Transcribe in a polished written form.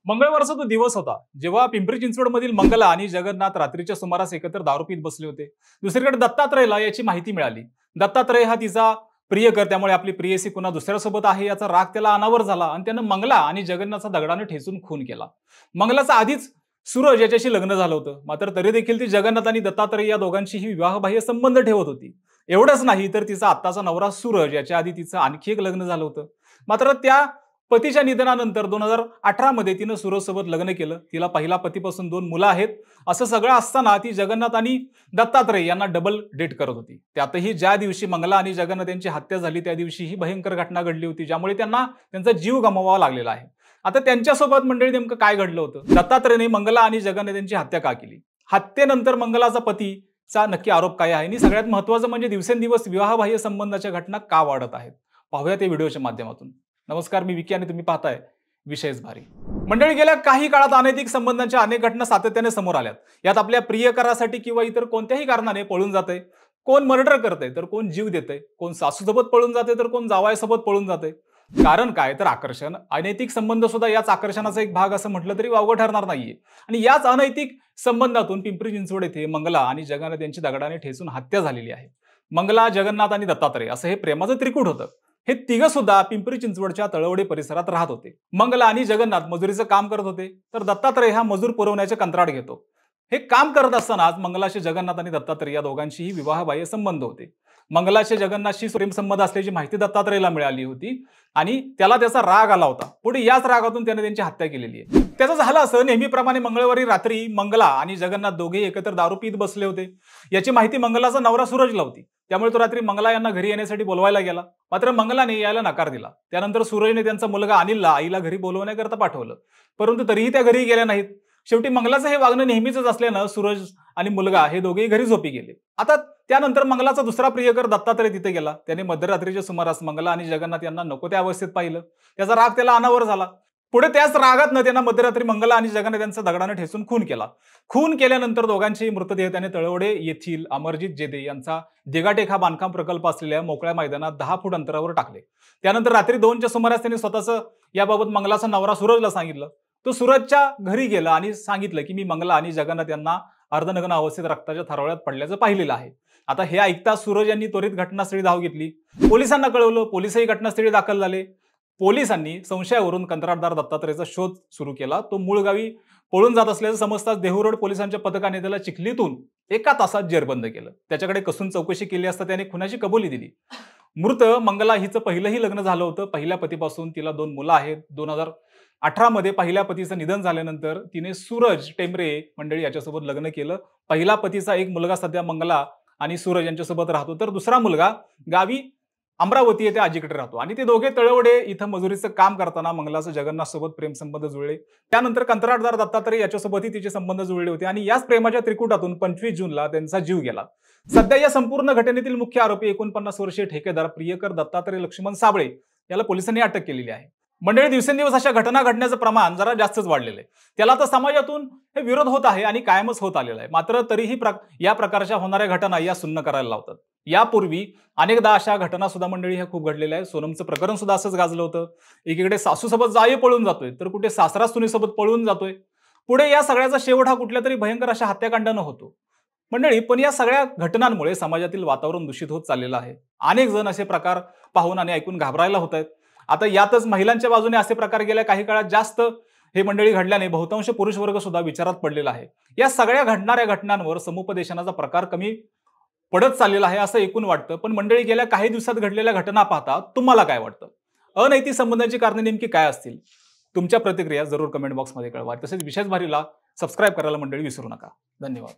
मंगळवारचा तो दिवस होता जेव्हा पिंपरी चिंचवडमधील मंगला आणि जगन्नाथ रात्रीच्या सुमारास एकत्र दारू पीत बसले होते. दुसरीकडे दत्तात्रयला याची माहिती मिळाली. दत्तात्रय हा तिचा प्रियकर, त्यामुळे आपली प्रियसी कुणा दुसऱ्यासोबत आहे याचा राग त्याला अनावर झाला आणि त्यानं मंगला आणि जगन्नाथचा दगडाने ठेचून खून केला. मंगलाचा आधीच सूरज याच्याशी लग्न झालं होतं, मात्र तरी देखील ती जगन्नाथ आणि दत्तात्रय या दोघांशीही विवाहबाह्य संबंध ठेवत होती. एवढंच नाही तर तिचा आत्ताचा नवरा सूरज याच्या आधी तिचं आणखी एक लग्न झालं होतं. मात्र त्या पतीच्या निधनानंतर 2018 मध्ये तिनं सूरजसोबत लग्न केलं. तिला पहिला पतीपासून 2 मुलं आहेत. असं सगळं असताना ती जगन्नाथ आणि दत्तात्रय यांना डबल डेट करत होती. त्यातही ज्या दिवशी मंगला आणि जगन्नाथ यांची हत्या झाली त्या दिवशी ही भयंकर घटना घडली होती, ज्यामुळे त्यांना त्यांचा जीव गमवावा लागलेला आहे. आता त्यांच्यासोबत मंडळी नेमकं काय घडलं होतं? दत्तात्रयने मंगला आणि जगन्नाथ यांची हत्या का केली? हत्येनंतर मंगलाचा पतीचा नक्की आरोप काय आहे? आणि सगळ्यात महत्त्वाचं म्हणजे दिवसेंदिवस विवाहबाह्य संबंधाच्या घटना का वाढत आहेत? पाहूया ते व्हिडिओच्या माध्यमातून. नमस्कार, मी विकी आणि तुम्ही पाहताय विशेष भारी. मंडळी, गेल्या काही काळात अनैतिक संबंधांच्या अनेक घटना सातत्याने समोर आल्यात. यात आपल्या प्रियकरासाठी किंवा इतर कोणत्याही कारणाने पळून जाते, कोण मर्डर करते तर कोण जीव देते, कोण सासूसोबत पळून जाते तर कोण जावयासोबत पळून जाते. कारण काय तर आकर्षण. अनैतिक संबंध सुद्धा याच आकर्षणाचा एक भाग असं म्हटलं तरी वावगं ठरणार नाहीये. आणि याच अनैतिक संबंधातून पिंपरी चिंचवड येथे मंगला आणि जगन्नाथ यांची दगडाने ठेचून हत्या झालेली आहे. मंगला, जगन्नाथ आणि दत्तात्रय असं हे प्रेमाचं त्रिकूट होतं. हे तिघं सुद्धा पिंपरी चिंचवडच्या तळवडे परिसरात राहत होते. मंगला आणि जगन्नाथ मजुरीचं काम करत होते, तर दत्तात्रय हा मजूर पुरवण्याचे कंत्राट घेतो. हे काम करत असतानाच मंगलाचे जगन्नाथ आणि दत्तात्रय या दोघांशीही विवाहबाह्य संबंध होते. मंगलाचे जगन्नाथशी प्रेमसंबंध असल्याची माहिती दत्तात्रयला मिळाली होती आणि त्याला त्याचा राग आला होता. पुढे याच रागातून त्याने त्यांची हत्या केलेली आहे. त्याचं झालं असं, नेहमीप्रमाणे मंगळवारी रात्री मंगला आणि जगन्नाथ दोघे एकत्र दारू पीत बसले होते. याची माहिती मंगलाचा नवरा सूरजला होती. त्यामुळे तो रात्री मंगला यांना घरी येण्यासाठी बोलवायला गेला. मात्र मंगलाने यायला नकार दिला. त्यानंतर सूरजने त्यांचा मुलगा अनिलला आईला घरी बोलवण्याकरता पाठवलं, परंतु तरीही त्या घरी गेल्या नाहीत. शेवटी मंगलाचं हे वागणं नेहमीच असल्यानं सूरज आणि मुलगा हे दोघेही घरी झोपी गेले. आता त्यानंतर मंगलाचा दुसरा प्रियकर दत्तात्रय तिथे गेला. त्याने मध्यरात्रीच्या सुमारास मंगला आणि जगन्नाथ यांना नको त्या अवस्थेत पाहिलं. त्याचा राग त्याला अनावर झाला. पुढे त्याच रागातनं त्यांना मध्यरात्री मंगला आणि जगन्नाथ यांचा दगडाने ठेचून खून केला. खून केल्यानंतर दोघांचेही मृतदेह त्याने तळवडे येथील अमरजित जेदे यांचा दिगाटेक बांधकाम प्रकल्प असलेल्या मोकळ्या मैदानात 10 फूट अंतरावर टाकले. त्यानंतर रात्री 2च्या सुमारास त्यांनी स्वतःचं याबाबत मंगलाचा नवरा सूरजला सांगितलं. तो सूरजच्या घरी गेला आणि सांगितलं की मी मंगला आणि जगन्नाथ यांना अर्धनग्न अवस्थेत रक्ताच्या थारोळ्यात पडल्याचं पाहिलेलं आहे. आता हे ऐकता सूरज यांनी त्वरित घटनास्थळी धाव घेतली. पोलिसांना कळवलं. पोलिसही घटनास्थळी दाखल झाले. पोलिसांनी संशयावरून कंत्राटदार दत्तात्रयचा शोध सुरू केला. तो मूळ गावी पळून जात असल्याचं समजताच देहू पोलिसांच्या पथकाने त्याला चिखलीतून 1 तासात जेरबंद केलं. त्याच्याकडे कसून चौकशी केली असता त्याने खुनाची कबुली दिली. मृत मंगला हिचं पहिलंही लग्न झालं होतं. पहिल्या पतीपासून तिला 2 मुलं आहेत. 2018 मध्ये पहिल्या पतीचं निधन झाल्यानंतर तिने सूरज टेंबरे मंडळी याच्यासोबत लग्न केलं. पहिला पतीचा एक मुलगा सध्या मंगला आणि सूरज यांच्यासोबत राहतो, तर दुसरा मुलगा गावी अमरावती येथे आजीकडे राहतो. आणि ते दोघे तळवडे इथं मजुरीचं काम करताना मंगलाचं जगन्नाथ सोबत प्रेमसंबंध जुळले. त्यानंतर कंत्राटदार दत्तात्रय याच्यासोबतही तिचे संबंध जुळले होते आणि याच प्रेमाच्या त्रिकुटातून 25 जूनला त्यांचा जीव गेला. सध्या या संपूर्ण घटनेतील मुख्य आरोपी 49 वर्षीय ठेकेदार प्रियकर दत्तात्रय लक्ष्मण साबळे याला पोलिसांनी अटक केलेली आहे. मंडळी, दिवसेंदिवस अशा घटना घडण्याचं प्रमाण जरा जास्तच वाढलेलं आहे. त्याला तर समाजातून हे विरोध होत आहे आणि कायमच होत आलेला आहे. मात्र तरीही या प्रकारच्या होणाऱ्या घटना या सुन्न करायला लावतात. यापूर्वी अनेकदा अशा घटना सुद्धा मंडळी ह्या खूप घडलेल्या आहेत. सोनमचं प्रकरण सुद्धा असंच गाजलं होतं. एकीकडे सासूसोबत जाई पळून जातोय, तर कुठे सासरा सुनीसोबत पळून जातोय. पुढे या सगळ्याचा शेवट हा कुठल्या तरी भयंकर अशा हत्याकांडानं होतो. मंडळी, पण या सगळ्या घटनांमुळे समाजातील वातावरण दूषित होत चाललेलं आहे. अनेक जण असे प्रकार पाहून आणि ऐकून घाबरायला होत आहेत. आता यातच महिलांच्या बाजूने असे प्रकार गेल्या काही काळात जास्त हे मंडळी घडल्याने बहुतांश पुरुष वर्ग सुद्धा विचारात पडलेला आहे. या सगळ्या घडणाऱ्या घटनांवर समुपदेशनाचा प्रकार कमी पडत चाललेला आहे असं एकूण वाटतं. पण मंडळी, गेल्या काही दिवसात घडलेल्या घटना पाहता तुम्हाला काय वाटतं? अनैतिक संबंधांची कारणे नेमकी काय असतील? तुमच्या प्रतिक्रिया जरूर कमेंट बॉक्समध्ये कळवा. तसेच विशेष भारीला सबस्क्राईब करायला मंडळी विसरू नका. धन्यवाद.